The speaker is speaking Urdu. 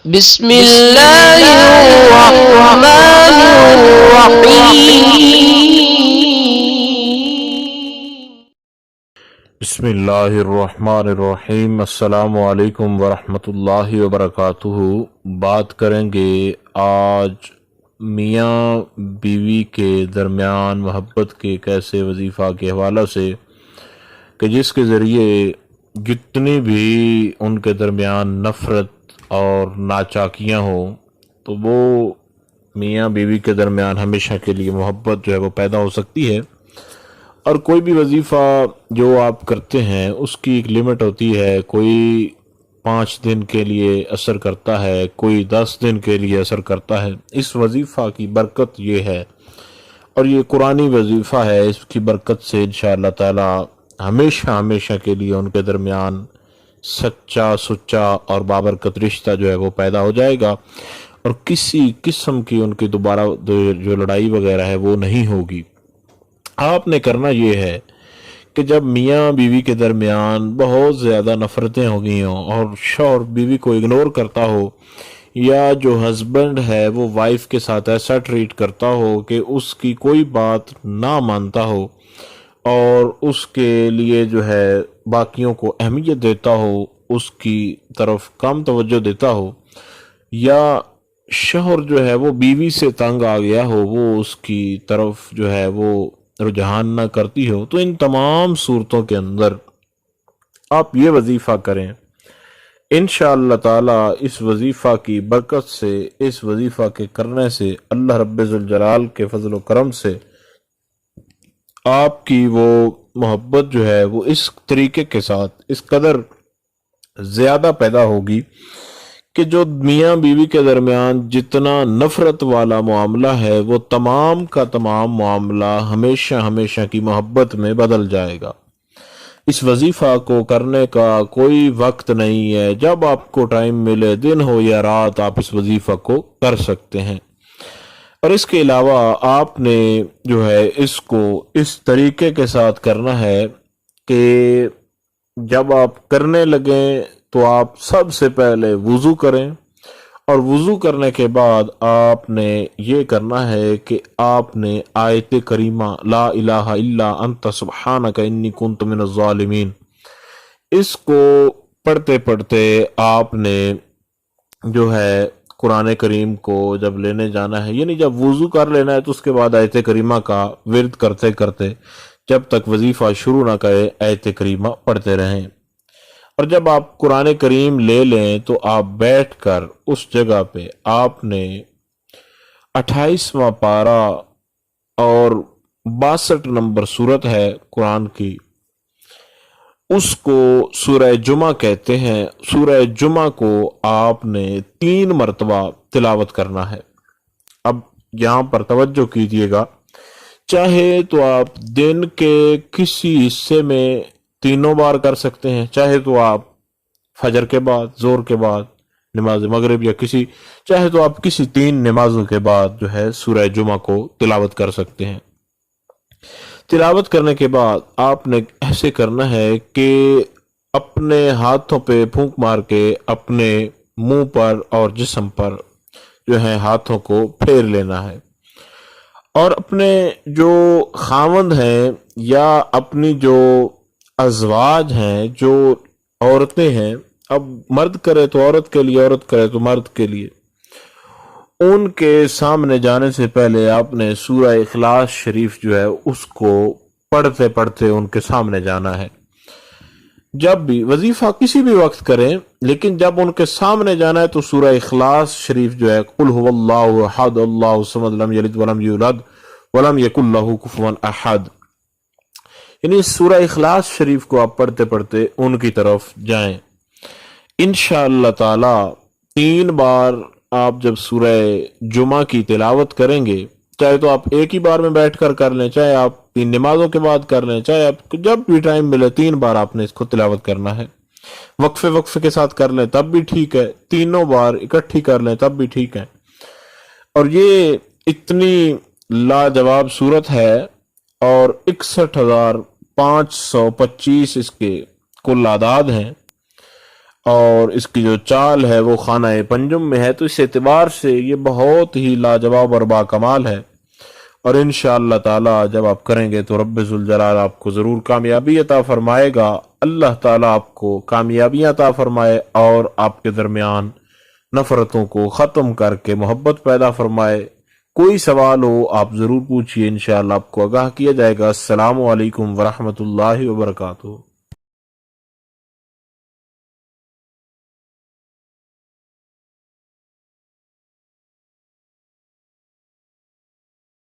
بسم اللہ الرحمن الرحیم۔ بسم اللہ الرحمن الرحیم۔ السلام علیکم ورحمۃ اللہ وبرکاتہ۔ بات کریں گے آج میاں بیوی کے درمیان محبت کے ایک ایسے وظیفہ کے حوالہ سے کہ جس کے ذریعے جتنی بھی ان کے درمیان نفرت اور ناچاکیاں ہوں تو وہ میاں بیوی کے درمیان ہمیشہ کے لیے محبت جو ہے وہ پیدا ہو سکتی ہے۔ اور کوئی بھی وظیفہ جو آپ کرتے ہیں اس کی ایک لمٹ ہوتی ہے، کوئی 5 دن کے لیے اثر کرتا ہے، کوئی 10 دن کے لیے اثر کرتا ہے۔ اس وظیفہ کی برکت یہ ہے، اور یہ قرآنی وظیفہ ہے، اس کی برکت سے انشاءاللہ تعالی ہمیشہ کے لیے ان کے درمیان سچا سچا اور بابرکت رشتہ جو ہے وہ پیدا ہو جائے گا، اور کسی قسم کی ان کی دوبارہ جو لڑائی وغیرہ ہے وہ نہیں ہوگی۔ آپ نے کرنا یہ ہے کہ جب میاں بیوی کے درمیان بہت زیادہ نفرتیں ہو گئی ہوں اور شوہر بیوی کو اگنور کرتا ہو، یا جو ہسبینڈ ہے وہ وائف کے ساتھ ایسا ٹریٹ کرتا ہو کہ اس کی کوئی بات نہ مانتا ہو اور اس کے لیے جو ہے باقیوں کو اہمیت دیتا ہو، اس کی طرف کم توجہ دیتا ہو، یا شوہر جو ہے وہ بیوی سے تنگ آ گیا ہو، وہ اس کی طرف جو ہے وہ رجحان نہ کرتی ہو، تو ان تمام صورتوں کے اندر آپ یہ وظیفہ کریں۔ انشاءاللہ تعالی اس وظیفہ کی برکت سے، اس وظیفہ کے کرنے سے اللہ رب ذوالجلال کے فضل و کرم سے آپ کی وہ محبت جو ہے وہ اس طریقے کے ساتھ اس قدر زیادہ پیدا ہوگی کہ جو میاں بیوی کے درمیان جتنا نفرت والا معاملہ ہے وہ تمام کا تمام معاملہ ہمیشہ کی محبت میں بدل جائے گا۔ اس وظیفہ کو کرنے کا کوئی وقت نہیں ہے، جب آپ کو ٹائم ملے، دن ہو یا رات، آپ اس وظیفہ کو کر سکتے ہیں۔ اور اس کے علاوہ آپ نے جو ہے اس کو اس طریقے کے ساتھ کرنا ہے کہ جب آپ کرنے لگیں تو آپ سب سے پہلے وضو کریں، اور وضو کرنے کے بعد آپ نے یہ کرنا ہے کہ آپ نے آیت کریمہ لا الہ الا انت سبحانک انی کنت من الظالمین، اس کو پڑھتے پڑھتے آپ نے جو ہے قرآن کریم کو جب لینے جانا ہے، یعنی جب وضو کر لینا ہے تو اس کے بعد آیت کریمہ کا ورد کرتے کرتے جب تک وظیفہ شروع نہ کرے آیت کریمہ پڑھتے رہیں۔ اور جب آپ قرآن کریم لے لیں تو آپ بیٹھ کر اس جگہ پہ آپ نے 28واں پارہ اور 62 نمبر سورت ہے قرآن کی، اس کو سورہ جمعہ کہتے ہیں، سورہ جمعہ کو آپ نے 3 مرتبہ تلاوت کرنا ہے۔ اب یہاں پر توجہ کیجیے گا، چاہے تو آپ دن کے کسی حصے میں 3 بار کر سکتے ہیں، چاہے تو آپ فجر کے بعد، زور کے بعد، نماز مغرب، یا چاہے تو آپ کسی 3 نمازوں کے بعد جو ہے سورہ جمعہ کو تلاوت کر سکتے ہیں۔ تلاوت کرنے کے بعد آپ نے ایسے کرنا ہے کہ اپنے ہاتھوں پہ پھونک مار کے اپنے منہ پر اور جسم پر جو ہے ہاتھوں کو پھیر لینا ہے، اور اپنے جو خاوند ہیں یا اپنی جو ازواج ہیں، جو عورتیں ہیں، اب مرد کرے تو عورت کے لیے، عورت کرے تو مرد کے لیے، ان کے سامنے جانے سے پہلے آپ نے سورہ اخلاص شریف جو ہے اس کو پڑھتے پڑھتے ان کے سامنے جانا ہے۔ جب بھی وظیفہ کسی بھی وقت کریں، لیکن جب ان کے سامنے جانا ہے تو سورہ اخلاص شریف جو ہے قل هو اللہ احد اللہ الصمد لم یلد ولم یولد ولم یکن لہ کفوا احد، یعنی سورہ اخلاص شریف کو آپ پڑھتے پڑھتے ان کی طرف جائیں۔ انشاءاللہ تعالی 3 بار آپ جب سورہ جمعہ کی تلاوت کریں گے، چاہے تو آپ ایک ہی بار میں بیٹھ کر لیں، چاہے آپ 3 نمازوں کے بعد کر لیں، چاہے آپ جب بھی ٹائم ملے 3 بار آپ نے اس کو تلاوت کرنا ہے۔ وقفے کے ساتھ کر لیں تب بھی ٹھیک ہے، 3 بار اکٹھی کر لیں تب بھی ٹھیک ہے۔ اور یہ اتنی لاجواب صورت ہے، اور 61,525 اس کے کل اعداد ہیں، اور اس کی جو چال ہے وہ خانہ پنجم میں ہے، تو اس اعتبار سے یہ بہت ہی لاجواب اور باکمال ہے، اور انشاءاللہ تعالی جب آپ کریں گے تو رب ذوالجلال آپ کو ضرور کامیابی عطا فرمائے گا۔ اللہ تعالی آپ کو کامیابیاں عطا فرمائے اور آپ کے درمیان نفرتوں کو ختم کر کے محبت پیدا فرمائے۔ کوئی سوال ہو آپ ضرور پوچھئے، انشاءاللہ آپ کو آگاہ کیا جائے گا۔ السلام علیکم ورحمۃ اللہ وبرکاتہ۔